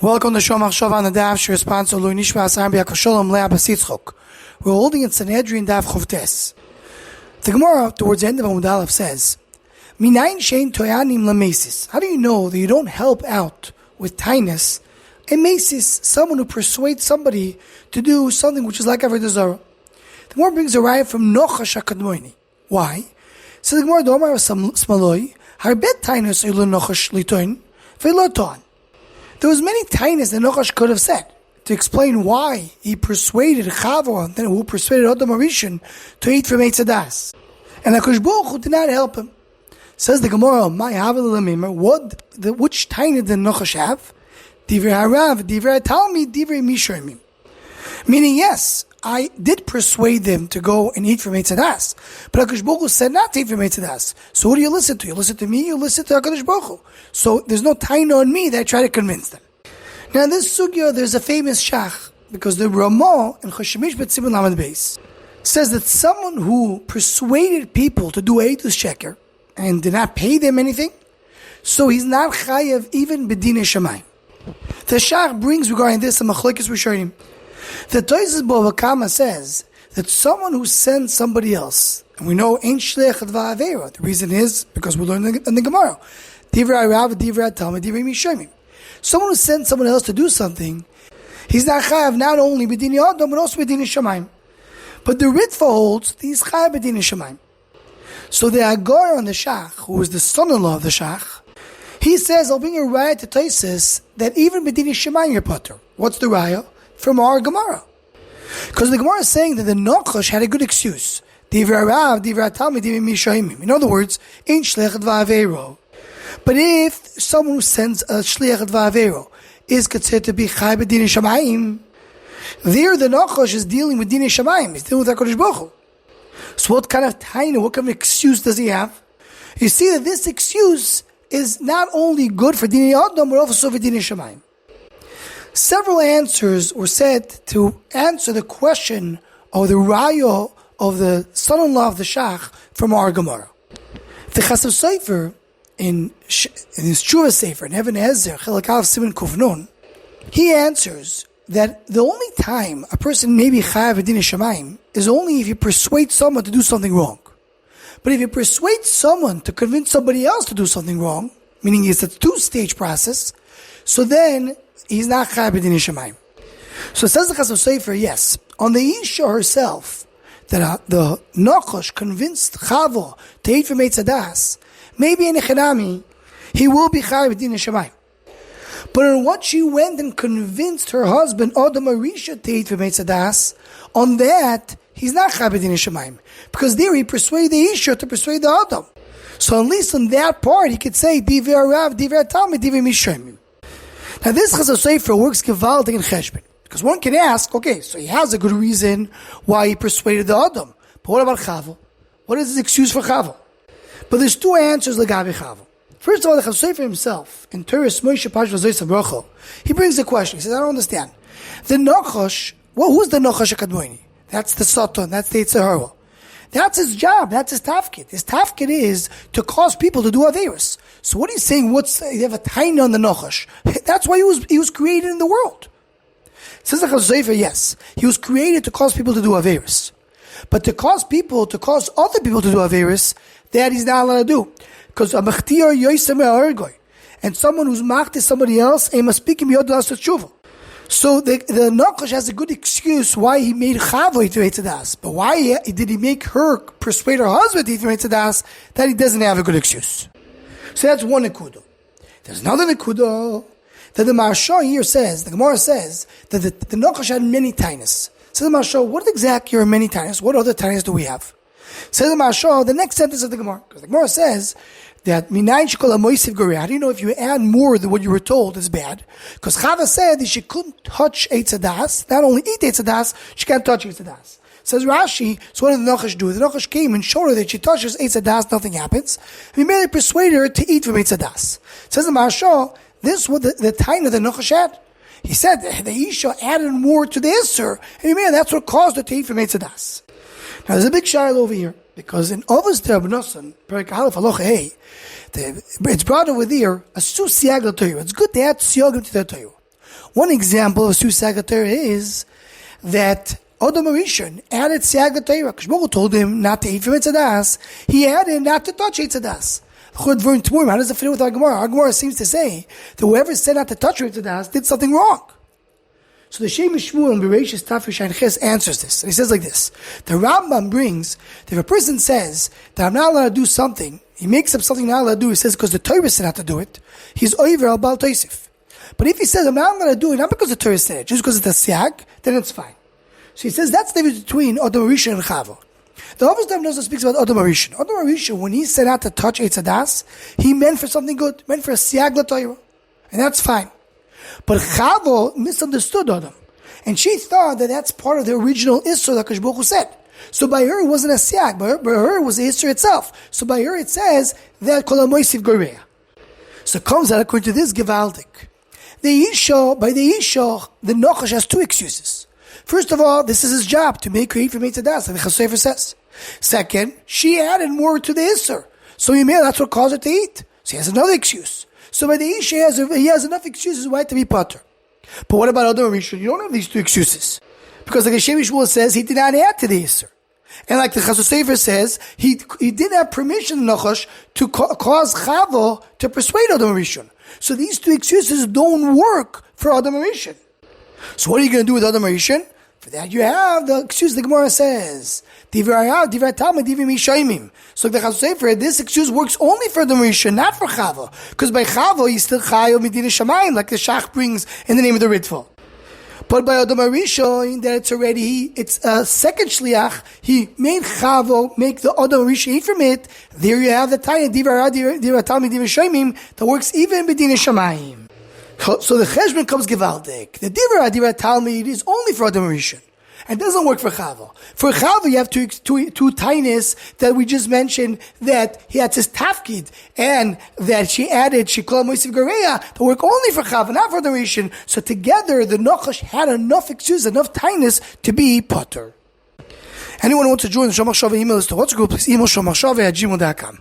Welcome to Shomach Shov on the Daf, response to Lui Nishmas Arbi HaKasholam Leah Basitzchok. We're holding in Sanhedrin Daf Chovtes. The Gemara, towards the end of Amud Aleph, says, Minayin shein toyanim lamesis. How do you know that you don't help out with kindness a mesis, someone who persuades somebody to do something which is like Avodah Zarah? The Gemara brings a raya from Nachash HaKadmoini. Why? So the Gemara, Domar Smaloi, Harbet tainus elu Nachash litoin, ve'loton. There was many tainas that Nachash could have said to explain why he persuaded Chava, then who persuaded Adam Arishan, to eat from Eitz Hadas. And HaKadosh Baruch Hu did not help him. Says the Gemara, which taina did Nachash have? Divrei Harav, Divrei Talmid, Divrei Mishoimim. Meaning, yes, I did persuade them to go and eat from Eitz Hadas, but HaKadosh Baruch Hu said not to eat from Eitz Hadas. So who do you listen to? You listen to me, you listen to HaKadosh Baruch Hu. So there's no taina on me that I try to convince them. Now in this sugya, there's a famous shach, because the Ramah in Choshemish B'Tzibun Lamed Beis says that someone who persuaded people to do Eitus Sheker and did not pay them anything, so he's not chayav even b'dinei shamayim. The shach brings regarding this a machlokes rishonim. The Tosfos Bava Kama says that someone who sends somebody else, and we know ain't shliach adva avera. The reason is because we learned in the Gemara, divrei Rav, divrei Talmud, divrei Mishoimim. Someone who sends someone else to do something, he's not chayav not only b'dinei adam but also b'dinei shamayim. But the Ritva holds he's chayav b'dinei shamayim. So the Agar on the Shach, who is the son-in-law of the Shach, he says, I'll bring a raya to Tosfos that even b'dinei shamayim you're potter. What's the raya? From our Gemara. Because the Gemara is saying that the Nachash had a good excuse. Divrei Rav, divrei Talmid, divrei Mishoimim. In other words, in shliach va'avero. But if someone who sends a shliach va'avero is considered to be chai b'dinei shamayim, there the Nachash is dealing with dinei shamayim. He's dealing with HaKadosh Baruch Hu. So what kind of taina, what kind of excuse does he have? You see that this excuse is not only good for dinei adam, but also for dinei shamayim. Several answers were said to answer the question of the raya of the son-in-law of the Shach from our Gemara. The Chasam Soffer in his Tshuva Sefer, in Even Ezer, Chelek Aleph Siman Kuf Nun, he answers that the only time a person may be chayav b'dinei shamayim is only if you persuade someone to do something wrong. But if you persuade someone to convince somebody else to do something wrong, meaning it's a two-stage process, so then he's not chayav b'dinei shamayim. So it says the Chasam Soffer, yes, on the Isha herself, that the Nachash convinced Chava to eat from Eitz Hadas, maybe in Echanami, he will be chayav b'dinei shamayim. But on what she went and convinced her husband, Adam Arisha, to eat from Eitz Hadas, on that, he's not chayav b'dinei shamayim. Because there he persuaded the Isha to persuade the Adam. So at least on that part, he could say, Divrei Rav, Divrei Talmid, Divrei Mishoimim. Now this Chasam Soffer works gewaltig in Cheshbon. Because one can ask, okay, so he has a good reason why he persuaded the Adam. But what about Chava? What is his excuse for Chava? But there's two answers legabe Chava. First of all, the Chasam Soffer himself, in Teres Moshe Pash V'Zois HaBracha, he brings a question. He says, I don't understand. The Nachash, well, who's the Nachash HaKadmoini? That's the Satan, that's the Yetzer Hara. That's his job, that's his tafkid. His tafkid is to cause people to do Averis. So what he's saying, you have a taina on the Nachash. That's why he was created in the world. Says the Chasam Soffer, yes, he was created to cause people to do Averis. But to cause other people to do Averis, that he's not allowed to do. Because a machtir yoysem ergoy, and someone who's machtir somebody else, he must speak him yod las tshuva. So the Nachash has a good excuse why he made Chava eat from Eitz Hadas. But why did he make her persuade her husband to eat from Eitz Hadas? That he doesn't have a good excuse. So that's one nekuda. There's another nekuda that the Maharsha here says, the Gemara says, that the Nachash had many tainas. Says the Maharsha, what exactly are many tainas? What other tainas do we have? Says the Maharsha, the next sentence of the Gemara, because the Gemara says that minayin shekol hamoisiv goreh. How do you know if you add more than what you were told is bad? Because Chava said that she couldn't touch Eitz Hadas, not only eat Eitz Hadas, she can't touch Eitz Hadas. Says Rashi, so what did the Nachash do? The Nachash came and showed her that she touches Eitz Hadas, nothing happens. And he merely persuaded her to eat from Eitz Hadas. Says the Maharsha, this was the taina the Nachash had. He said the Isha added more to the Isser, and that's what caused her to eat from Eitz Hadas. Now there's a big shayla over here, because in Avos Terabnosan, Perek Aleph Halacha Hey, it's brought over there a su siag l'Torah. It's good to add siagim to the Torah. One example of Su Sagatera is that Adam Rishon added Sagatera. Kishbogu told him not to eat from Eitzadas. He added not to touch Eitzadas. How does it fit with our Gemara? Our Gemara seems to say that whoever said not to touch Eitzadas did something wrong. So the Shem Shmuel in Bereshis Tafish and Ches answers this. And he says like this. The Rambam brings that if a person says that I'm not allowed to do something, he makes up something not allowed to do, he says because the Torah said not to do it, he's over al Baal Tosif. But if he says I'm not allowed to do it, not because the Torah said it, just because it's a siag, then it's fine. So he says that's the difference between Adam Rishon and Chava. The Avos also speaks about Adam Rishon. Adam Rishon, when he said not to touch Eitzadas, he meant for something good, meant for a siag la Torah. And that's fine. But Chava misunderstood Adam. And she thought that that's part of the original Isser that Kadosh Baruch Hu said. So by her it wasn't a siag, by her it was the Isser itself. So by her it says that Kol HaMoisiv Goreya. So it comes out according to this Gevaldik. By the Isha, the Nachash has two excuses. First of all, this is his job to make her eat from Eitzadas, like the Chasam Soffer says. Second, she added more to the Isser. So that's what caused her to eat. So he has another excuse. So by the Isha, he has enough excuses why to be potter. But what about Adam Rishon? You don't have these two excuses. Because like the Shem Shmuel says, he did not add to the Isser. And like the Chasam Soffer says, he didn't have permission, Nachash, to cause Chava to persuade Adam Rishon. So these two excuses don't work for Adam Rishon. So what are you going to do with Adam Rishon? For that you have the excuse the Gemara says. So the Chasam Soffer, this excuse works only for Adam Rishon, not for Chava. Because by Chava, he's still Chayo Medina Shamayim, like the Shach brings in the name of the Ritva. But by Adam Rishon, that it's a second shliach. He made Chavo make the Adam Rishon eat from it. There you have the Tanya Diva Talmid Diva Shoimim that works even Medina Shamayim. So the Cheshbon comes Gevaldik. The Diva Talmid is only for Adam Rishon. And doesn't work for Chava. For Chava, you have two tainis that we just mentioned, that he had his tafkid, and that she added, she called Moisiv Goreya, to work only for Chava, not for the Rishon. So together, the Nachash had enough excuses, enough tainis to be potter. Anyone who wants to join the Shomach Shava email list to what's group, please email shomachshava@gmail.com.